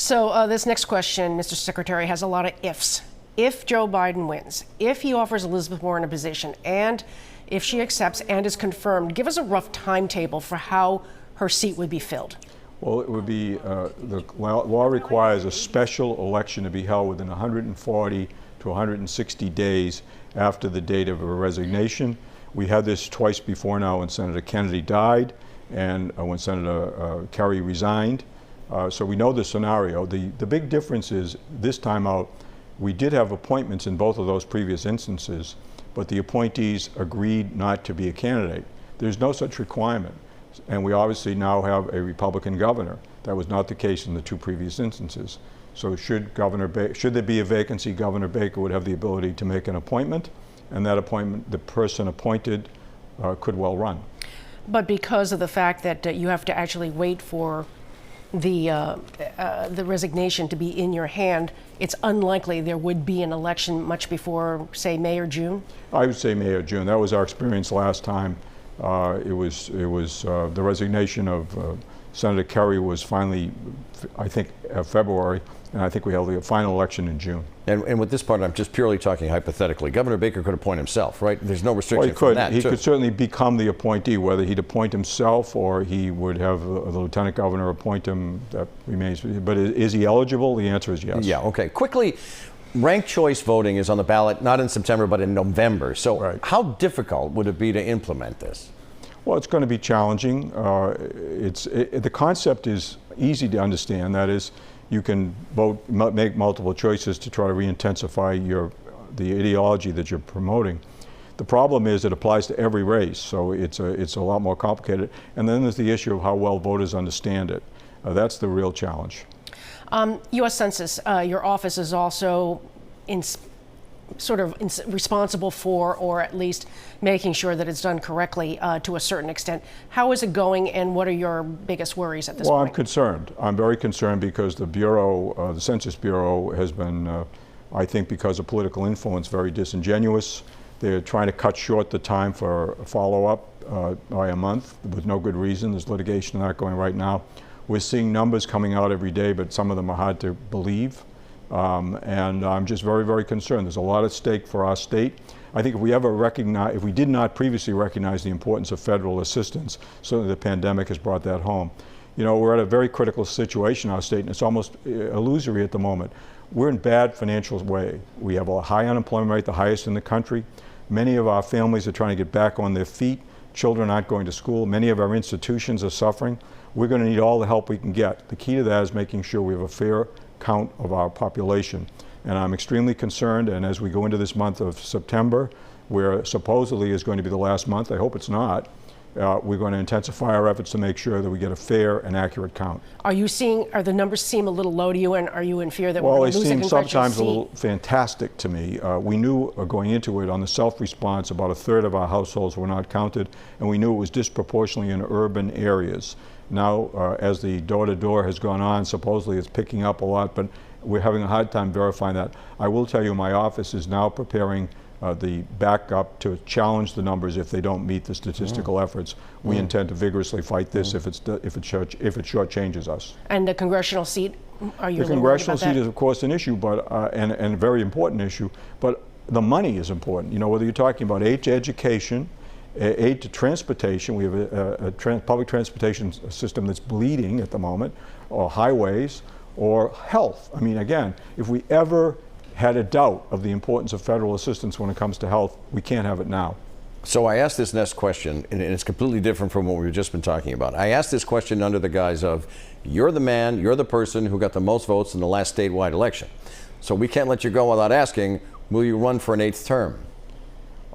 So this next question, Mr. Secretary, has a lot of ifs. If Joe Biden wins, if he offers Elizabeth Warren a position, and if she accepts and is confirmed, give us a rough timetable for how her seat would be filled. Well, it would be, the law requires a special election to be held within 140 to 160 days after the date of her resignation. We had this twice before now when Senator Kennedy died and when Senator Kerry resigned. So we know the scenario. The big difference is this time out, we did have appointments in both of those previous instances, but the appointees agreed not to be a candidate. There's no such requirement. And we obviously now have a Republican governor. That was not the case in the two previous instances. So should there be a vacancy, Governor Baker would have the ability to make an appointment, and that appointment, the person appointed could well run. But because of the fact that you have to actually wait for the resignation to be in your hand, it's unlikely there would be an election much before, say, May or June? I would say May or June. That was our experience last time. It was the resignation of Senator Kerry was finally, I think, February, and I think we held the final election in June. And with this part, I'm just purely talking hypothetically. Governor Baker could appoint himself, right? There's no restriction Well, he could. from that. He could certainly become the appointee. Whether he'd appoint himself or he would have the lieutenant governor appoint him, that remains. But is he eligible? The answer is yes. Yeah. Okay. Quickly. Ranked choice voting is on the ballot, not in September, but in November. So right. How difficult would it be to implement this? Well, it's going to be challenging. The concept is easy to understand. That is, you can make multiple choices to try to re-intensify the ideology that you're promoting. The problem is it applies to every race, so it's a lot more complicated. And then there's the issue of how well voters understand it. That's the real challenge. U.S. Census, your office is also responsible for, or at least making sure that it's done correctly to a certain extent. How is it going, and what are your biggest worries at this point? Well, I'm concerned. I'm very concerned because the Bureau, the Census Bureau, has been, I think because of political influence, very disingenuous. They're trying to cut short the time for follow-up by a month with no good reason. There's litigation on that going right now. We're seeing numbers coming out every day, but some of them are hard to believe. And I'm just very, very concerned. There's a lot at stake for our state. I think if we did not previously recognize the importance of federal assistance, certainly the pandemic has brought that home. You know, we're at a very critical situation in our state, and it's almost illusory at the moment. We're in bad financial way. We have a high unemployment rate, the highest in the country. Many of our families are trying to get back on their feet. Children aren't going to school. Many of our institutions are suffering. We're going to need all the help we can get. The key to that is making sure we have a fair count of our population. And I'm extremely concerned, and as we go into this month of September, where supposedly is going to be the last month, I hope it's not, we're going to intensify our efforts to make sure that we get a fair and accurate count. Are the numbers seem a little low to you, and are you in fear that we're going to lose a congressional seat? Well, they seem sometimes a little fantastic to me. We knew going into it on the self-response, about a third of our households were not counted, and we knew it was disproportionately in urban areas. Now, as the door-to-door has gone on, supposedly it's picking up a lot, but we're having a hard time verifying that. I will tell you, my office is now preparing the backup to challenge the numbers if they don't meet the statistical efforts. We intend to vigorously fight this if it shortchanges us. And the congressional seat, are you? The congressional seat is, of course, an issue, but and a very important issue. But the money is important. You know, whether you're talking about aid to education, aid to transportation. We have a public transportation system that's bleeding at the moment, or highways, or health. I mean, again, if we ever had a doubt of the importance of federal assistance when it comes to health, we can't have it now. So I asked this next question, and it's completely different from what we've just been talking about. I asked this question under the guise of, you're the man, you're the person who got the most votes in the last statewide election. So we can't let you go without asking, will you run for an 8th term?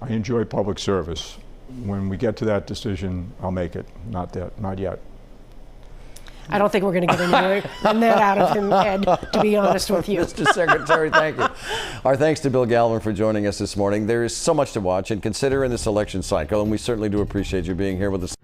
I enjoy public service. When we get to that decision, I'll make it. Not yet. I don't think we're going to get any on that out of him, Ed, to be honest with you. Mr. Secretary, thank you. Our thanks to Bill Galvin for joining us this morning. There is so much to watch and consider in this election cycle, and we certainly do appreciate you being here with us.